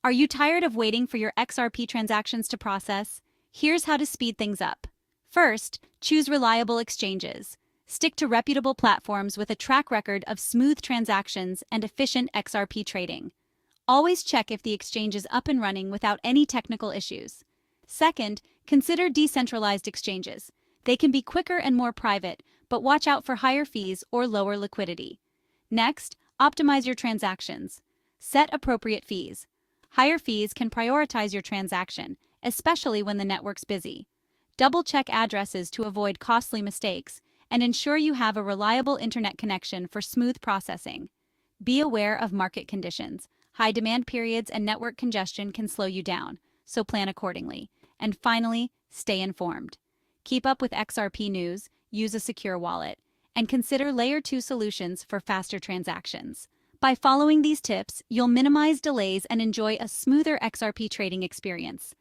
Are you tired of waiting for your XRP transactions to process? Here's how to speed things up. First, choose reliable exchanges. Stick to reputable platforms with a track record of smooth transactions and efficient XRP trading. Always check if the exchange is up and running without any technical issues. Second, consider decentralized exchanges. They can be quicker and more private, but watch out for higher fees or lower liquidity. Next, optimize your transactions. Set appropriate fees. Higher fees can prioritize your transaction, especially when the network's busy. Double-check addresses to avoid costly mistakes, and ensure you have a reliable internet connection for smooth processing. Be aware of market conditions. High demand periods and network congestion can slow you down, so plan accordingly. And finally, stay informed. Keep up with XRP news, use a secure wallet, and consider Layer 2 solutions for faster transactions. By following these tips, you'll minimize delays and enjoy a smoother XRP trading experience.